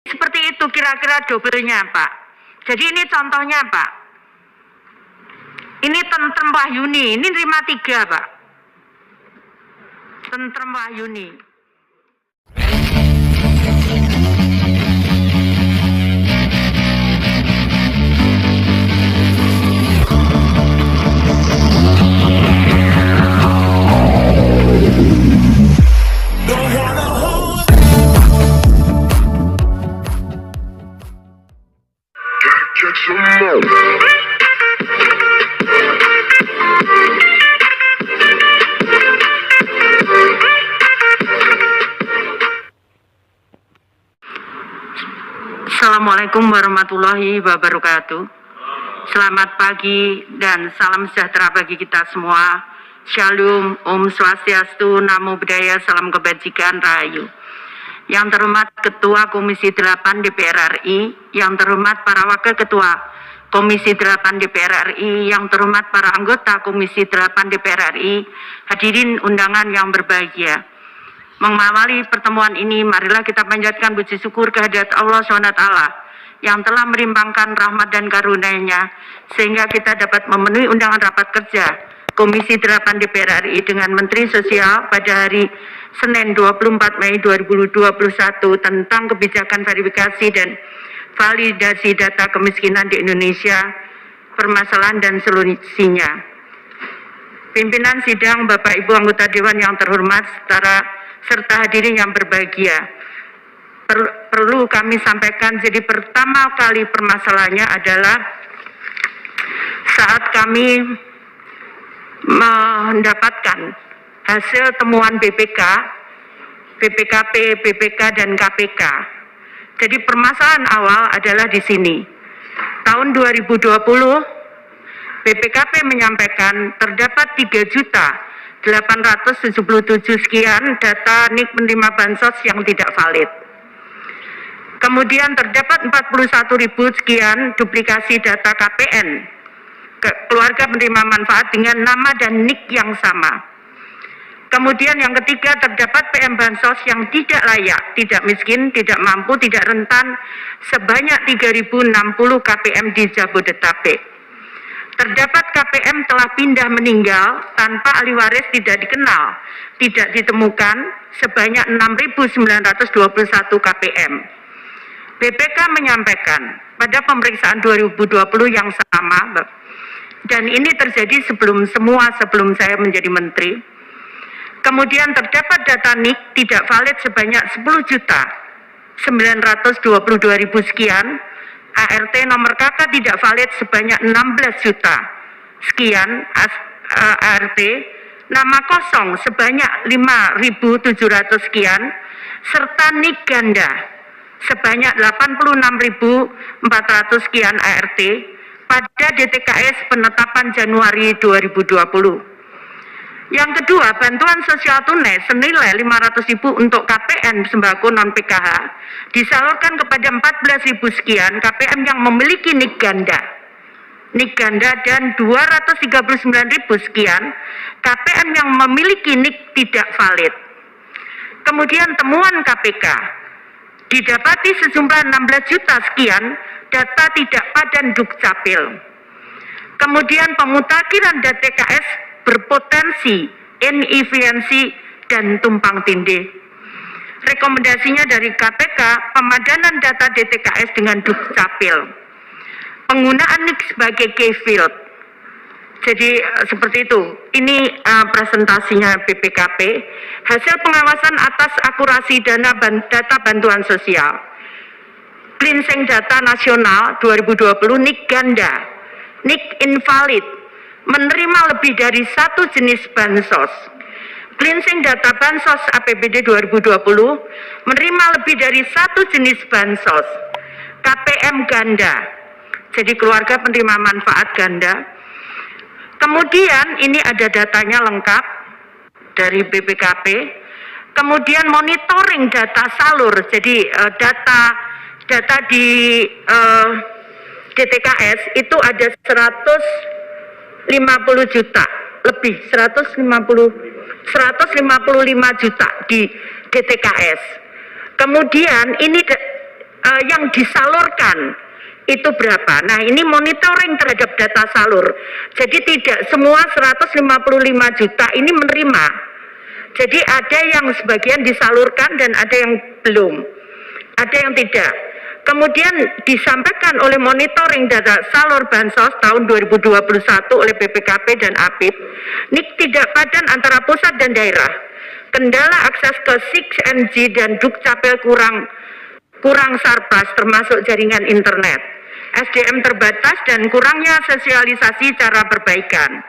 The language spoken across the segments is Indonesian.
Seperti itu kira-kira dobelnya, Pak. Jadi ini contohnya, Pak. Ini Tentrem Wahyuni, ini terima 3, Pak. Tentrem Wahyuni. Assalamualaikum warahmatullahi wabarakatuh. Selamat pagi dan salam sejahtera bagi kita semua. Shalom, Om Swastiastu, Namo Buddhaya, salam kebajikan, Rahayu. Yang terhormat Ketua Komisi 8 DPR RI, yang terhormat para Wakil Ketua Komisi 8 DPR RI, yang terhormat para anggota Komisi 8 DPR RI, hadirin undangan yang berbahagia. Mengawali pertemuan ini, marilah kita panjatkan puji syukur kehadirat Allah SWT yang telah melimpahkan rahmat dan karunia-Nya sehingga kita dapat memenuhi undangan rapat kerja Komisi 8 DPR RI dengan Menteri Sosial pada hari Senin 24 Mei 2021 tentang kebijakan verifikasi dan validasi data kemiskinan di Indonesia, permasalahan dan solusinya. Pimpinan sidang, Bapak Ibu anggota Dewan yang terhormat, serta hadirin yang berbahagia, perlu kami sampaikan, jadi pertama kali permasalahannya adalah saat kami mendapatkan hasil temuan BPK, BPKP, BPK, dan KPK. Jadi permasalahan awal adalah di sini. Tahun 2020, BPKP menyampaikan terdapat 3.877 sekian data NIK penerima bansos yang tidak valid. Kemudian terdapat 41.000 sekian duplikasi data KPN, keluarga penerima manfaat dengan nama dan NIK yang sama. Kemudian yang ketiga, terdapat PM bansos yang tidak layak, tidak miskin, tidak mampu, tidak rentan sebanyak 3.060 KPM di Jabodetabek. Terdapat KPM telah pindah meninggal tanpa ahli waris tidak dikenal, tidak ditemukan sebanyak 6.921 KPM. BPK menyampaikan pada pemeriksaan 2020 yang sama, dan ini terjadi sebelum saya menjadi menteri. Kemudian terdapat data NIK tidak valid sebanyak 10.922.000 sekian, ART nomor KK tidak valid sebanyak 16 juta sekian ART, nama kosong sebanyak 5.700 sekian, serta NIK ganda sebanyak 86.400 sekian ART pada DTKS penetapan Januari 2020. Yang kedua, bantuan sosial tunai senilai 500.000 untuk KPN sembako non-PKH disalurkan kepada 14.000 sekian KPM yang memiliki NIK ganda dan 239.000 sekian KPM yang memiliki NIK tidak valid. Kemudian temuan KPK, didapati sejumlah 16 juta sekian data tidak padan Dukcapil. Kemudian pemutakhiran data DTKS berpotensi inefisiensi dan tumpang tindih. Rekomendasinya dari KPK, pemadanan data DTKS dengan Dukcapil, penggunaan NIK sebagai key field. Jadi seperti itu. Ini presentasinya BPKP, hasil pengawasan atas akurasi data bantuan sosial. Cleansing data nasional 2020 NIK ganda, NIK invalid, menerima lebih dari satu jenis bansos. Cleansing data bansos APBD 2020 menerima lebih dari satu jenis bansos. KPM ganda, jadi keluarga penerima manfaat ganda. Kemudian ini ada datanya lengkap dari BPKP. Kemudian monitoring data salur, jadi data di DTKS itu ada 150 juta lebih, 155 juta di DTKS. Kemudian ini yang disalurkan itu berapa. Nah, ini monitoring terhadap data salur. Jadi tidak semua 155 juta ini menerima. Jadi ada yang sebagian disalurkan dan ada yang belum. Ada yang tidak. Kemudian disampaikan oleh monitoring data salur Bansos tahun 2021 oleh BPKP dan APIP, ini tidak padan antara pusat dan daerah. Kendala akses ke 6G dan Dukcapil kurang sarpas termasuk jaringan internet. SDM terbatas dan kurangnya sosialisasi cara perbaikan.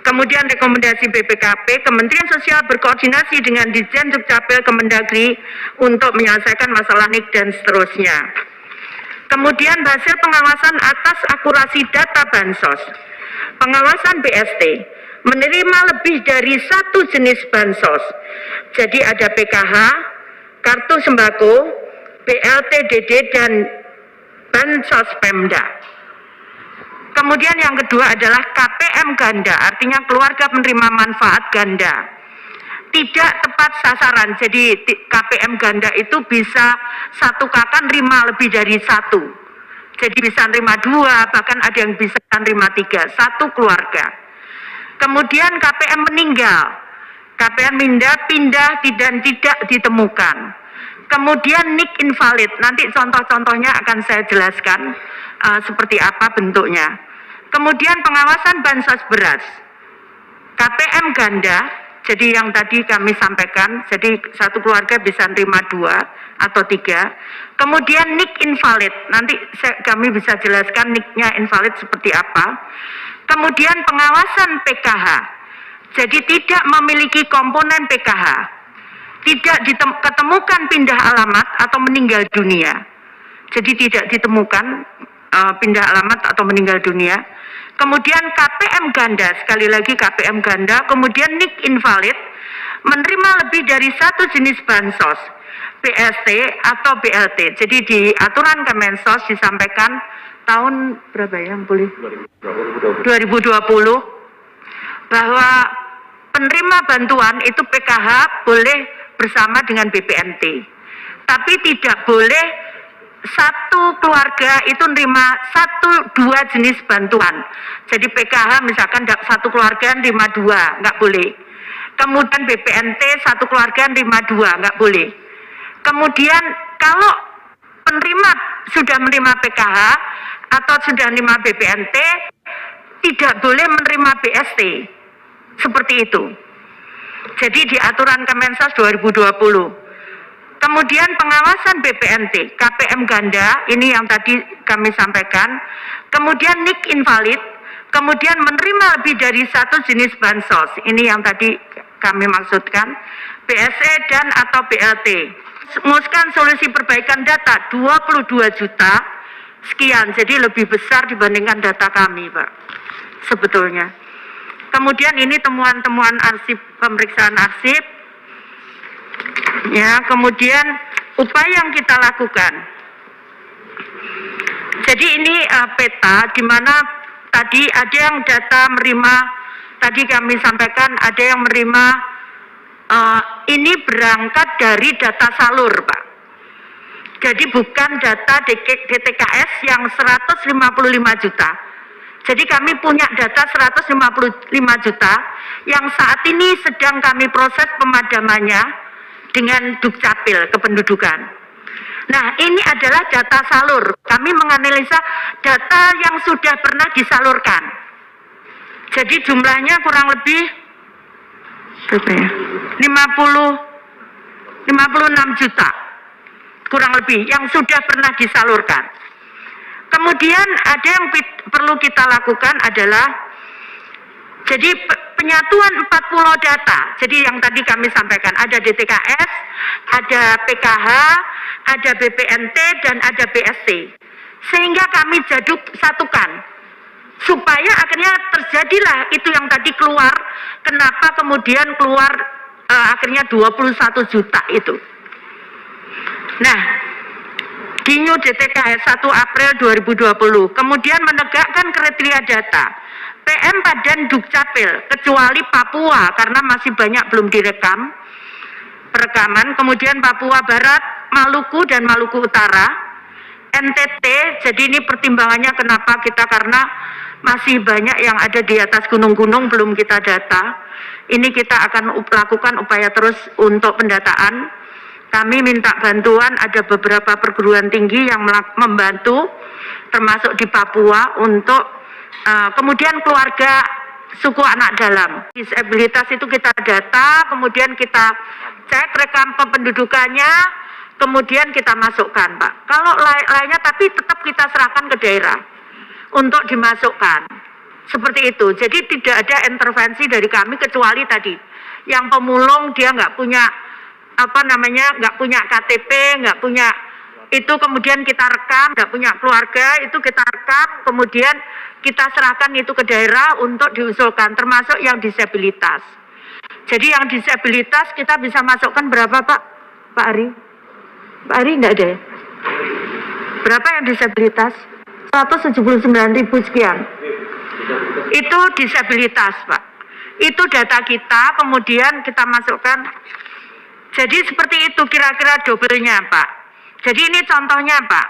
Kemudian rekomendasi BPKP, Kementerian Sosial berkoordinasi dengan Ditjen Dukcapil Kemendagri untuk menyelesaikan masalah NIK dan seterusnya. Kemudian hasil pengawasan atas akurasi data Bansos. Pengawasan BST menerima lebih dari satu jenis Bansos. Jadi ada PKH, Kartu Sembako, BLT DD dan Bansos Pemda. Kemudian yang kedua adalah KPM ganda, artinya keluarga penerima manfaat ganda. Tidak tepat sasaran, jadi KPM ganda itu bisa satu kakak nerima lebih dari satu. Jadi bisa nerima dua, bahkan ada yang bisa nerima tiga, satu keluarga. Kemudian KPM meninggal, KPM pindah dan tidak ditemukan. Kemudian NIK invalid, nanti contoh-contohnya akan saya jelaskan seperti apa bentuknya. Kemudian pengawasan bansos beras, KPM ganda, jadi yang tadi kami sampaikan, jadi satu keluarga bisa nerima dua atau tiga. Kemudian NIK invalid, nanti kami bisa jelaskan NIK-nya invalid seperti apa. Kemudian pengawasan PKH, jadi tidak memiliki komponen PKH, tidak ditemukan pindah alamat atau meninggal dunia. Jadi tidak ditemukan pindah alamat atau meninggal dunia. Kemudian KPM ganda, sekali lagi KPM ganda, kemudian NIK invalid, menerima lebih dari satu jenis bansos, BST atau BLT. Jadi di aturan Kemensos disampaikan tahun berapa ya, boleh? 2020, bahwa penerima bantuan itu PKH boleh bersama dengan BPNT, tapi tidak boleh satu keluarga itu nerima dua jenis bantuan. Jadi PKH misalkan satu keluarga nerima dua, nggak boleh. Kemudian BPNT satu keluarga nerima dua, nggak boleh. Kemudian kalau penerima sudah menerima PKH atau sudah menerima BPNT, tidak boleh menerima BST. Seperti itu. Jadi di aturan Kemensos 2020. Kemudian pengawasan BPNT, KPM ganda, ini yang tadi kami sampaikan. Kemudian NIK invalid, kemudian menerima lebih dari satu jenis bansos, ini yang tadi kami maksudkan, BSE dan atau BLT. Rumuskan solusi perbaikan data 22 juta sekian, jadi lebih besar dibandingkan data kami, Pak, sebetulnya. Kemudian ini temuan-temuan arsip, pemeriksaan arsip. Ya, kemudian upaya yang kita lakukan. Jadi ini peta di mana tadi ada yang data menerima, tadi kami sampaikan ada yang menerima, ini berangkat dari data salur, Pak. Jadi bukan data DTKS yang 155 juta. Jadi kami punya data 155 juta yang saat ini sedang kami proses pemadamannya dengan Dukcapil Kependudukan. Nah, ini adalah data salur. Kami menganalisa data yang sudah pernah disalurkan. Jadi jumlahnya kurang lebih 56 juta. Kurang lebih yang sudah pernah disalurkan. Kemudian ada yang perlu kita lakukan adalah jadi penyatuan 4 pulau data. Jadi yang tadi kami sampaikan ada DTKS, ada PKH, ada BPNT dan ada BST. Sehingga kami satukan supaya akhirnya terjadilah itu yang tadi keluar. Kenapa kemudian keluar akhirnya 21 juta itu. Nah, di New DTKS 1 April 2020, kemudian menegakkan kriteria data PM Padan Dukcapil, kecuali Papua karena masih banyak belum direkam perekaman, kemudian Papua Barat, Maluku dan Maluku Utara, NTT, jadi ini pertimbangannya kenapa kita, karena masih banyak yang ada di atas gunung-gunung belum kita data. Ini kita akan lakukan upaya terus untuk pendataan. Kami minta bantuan, ada beberapa perguruan tinggi yang membantu, termasuk di Papua, untuk kemudian keluarga suku anak dalam. Disabilitas itu kita data, kemudian kita cek rekam kependudukannya, kemudian kita masukkan, Pak. Kalau lainnya tapi tetap kita serahkan ke daerah untuk dimasukkan. Seperti itu. Jadi tidak ada intervensi dari kami kecuali tadi yang pemulung dia nggak punya nggak punya KTP, nggak punya itu, kemudian kita rekam, nggak punya keluarga, itu kita rekam, kemudian kita serahkan itu ke daerah untuk diusulkan, termasuk yang disabilitas. Jadi yang disabilitas kita bisa masukkan berapa, Pak Ari? Pak Ari nggak ada ya? Berapa yang disabilitas? 179.000 sekian. Itu disabilitas, Pak. Itu data kita, kemudian kita masukkan. Jadi seperti itu kira-kira dobelnya, Pak. Jadi ini contohnya, Pak.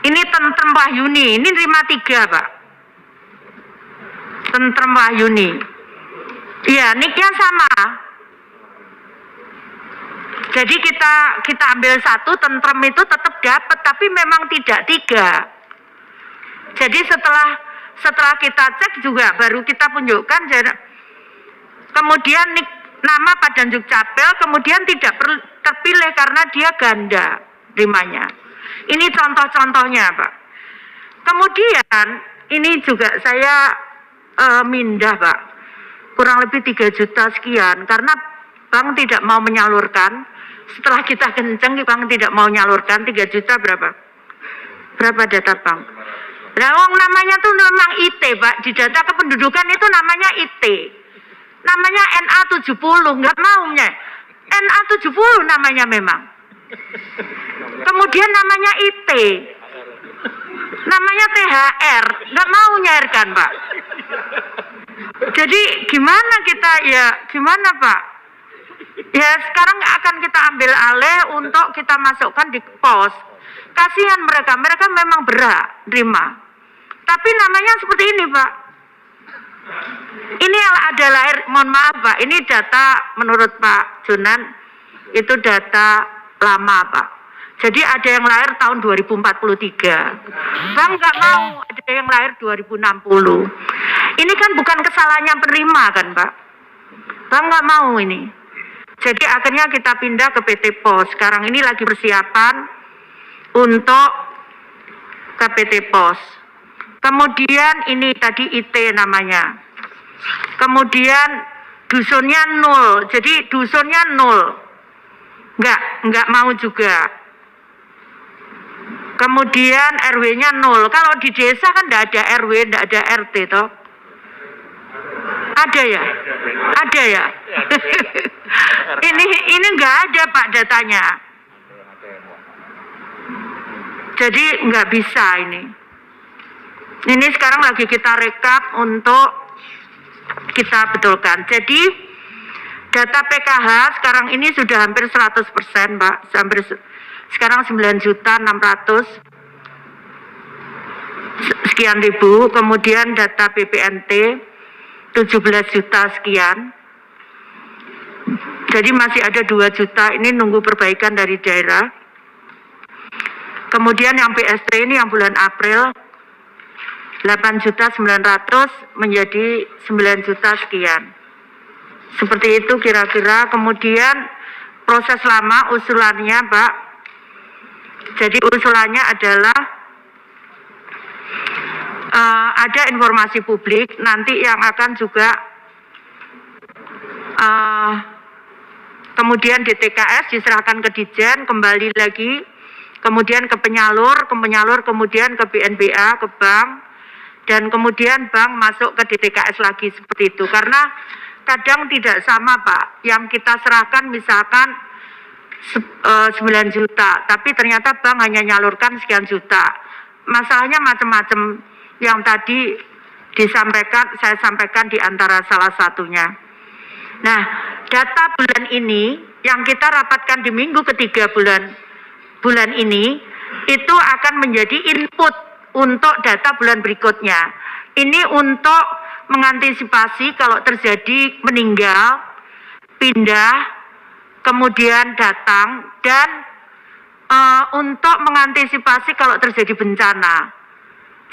Ini Tentrem Wahyuni, ini terima 3, Pak. Tentrem Wahyuni. Iya, nicknya sama. Jadi kita ambil 1, tentrem itu tetap dapat, tapi memang tidak 3. Jadi setelah kita cek juga baru kita tunjukkan, kemudian nama Pak Danjuk Capil kemudian tidak terpilih karena dia ganda terimanya. Ini contoh-contohnya, Pak. Kemudian ini juga saya mindah, Pak, kurang lebih 3 juta sekian karena Bank tidak mau menyalurkan. Setelah kita kenceng, Bank tidak mau menyalurkan. 3 juta berapa? Berapa data Bank? Nah, namanya tuh memang IT, Pak. Di data kependudukan itu namanya IT. Namanya NA70, nggak maunya. NA70 namanya memang. Kemudian namanya IT. Namanya THR, nggak mau nyairkan, Pak. Jadi gimana kita, gimana, Pak? Ya sekarang akan kita ambil alih untuk kita masukkan di pos. Kasihan mereka memang berhak terima. Tapi namanya seperti ini, Pak. Ini ada lahir, mohon maaf, Pak, ini data menurut Pak Jonan, itu data lama, Pak. Jadi ada yang lahir tahun 2043. Bang nggak mau ada yang lahir 2060. Ini kan bukan kesalahannya penerima kan, Pak. Bang nggak mau ini. Jadi akhirnya kita pindah ke PT Pos. Sekarang ini lagi persiapan untuk ke PT Pos. Kemudian ini tadi IT namanya. Kemudian dusunnya 0. Jadi dusunnya 0. Nggak mau juga. Kemudian RW-nya 0. Kalau di desa kan nggak ada RW, nggak ada RT toh. Ada ya? Ada ya? ini nggak ada, Pak, datanya. Jadi nggak bisa ini. Ini sekarang lagi kita rekap untuk kita betulkan. Jadi data PKH sekarang ini sudah hampir 100%, Pak. Hampir sekarang 9.600 sekian ribu. Kemudian data BPNT 17 juta sekian. Jadi masih ada 2 juta ini nunggu perbaikan dari daerah. Kemudian yang PST ini yang bulan April 8.900.000 menjadi 9 juta sekian. Seperti itu kira-kira. Kemudian proses lama usulannya, Pak. Jadi usulannya adalah ada informasi publik nanti yang akan juga kemudian DTKS diserahkan ke Ditjen, kembali lagi kemudian ke penyalur, kemudian ke BNBA, ke bank, dan kemudian bank masuk ke DTKS lagi seperti itu. Karena kadang tidak sama, Pak, yang kita serahkan misalkan 9 juta, tapi ternyata bank hanya nyalurkan sekian juta. Masalahnya macam-macam yang tadi saya sampaikan di antara salah satunya. Nah, data bulan ini yang kita rapatkan di minggu ketiga bulan ini itu akan menjadi input untuk data bulan berikutnya. Ini untuk mengantisipasi kalau terjadi meninggal, pindah, kemudian datang, dan untuk mengantisipasi kalau terjadi bencana.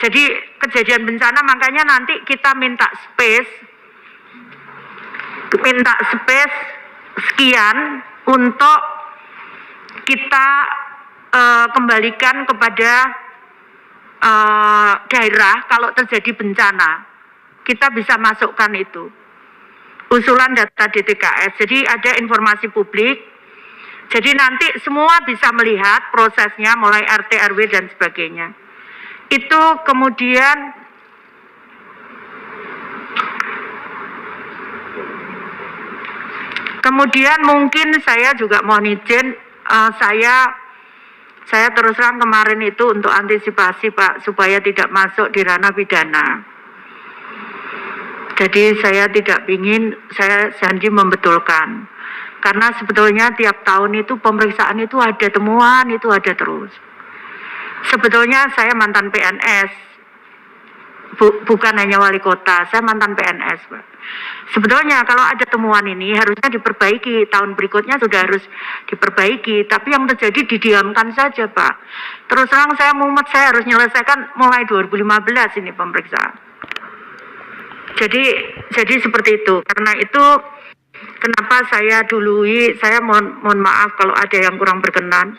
Jadi kejadian bencana, makanya nanti kita minta space sekian untuk kita kembalikan kepada daerah kalau terjadi bencana. Kita bisa masukkan itu usulan data DTKS. Jadi ada informasi publik. Jadi nanti semua bisa melihat prosesnya mulai RT, RW dan sebagainya. Itu kemudian mungkin saya juga mohon izin, saya terus terang kemarin itu untuk antisipasi Pak, supaya tidak masuk di ranah pidana. Jadi saya tidak ingin, saya janji membetulkan. Karena sebetulnya tiap tahun itu pemeriksaan itu ada temuan, itu ada terus. Sebetulnya saya mantan PNS, bukan hanya wali kota, saya mantan PNS Pak. Sebetulnya kalau ada temuan ini harusnya diperbaiki, tahun berikutnya sudah harus diperbaiki. Tapi yang terjadi didiamkan saja Pak. Terus terang saya mumet, saya harus menyelesaikan mulai 2015 ini pemeriksaan. Jadi seperti itu. Karena itu kenapa saya dului, saya mohon maaf kalau ada yang kurang berkenan.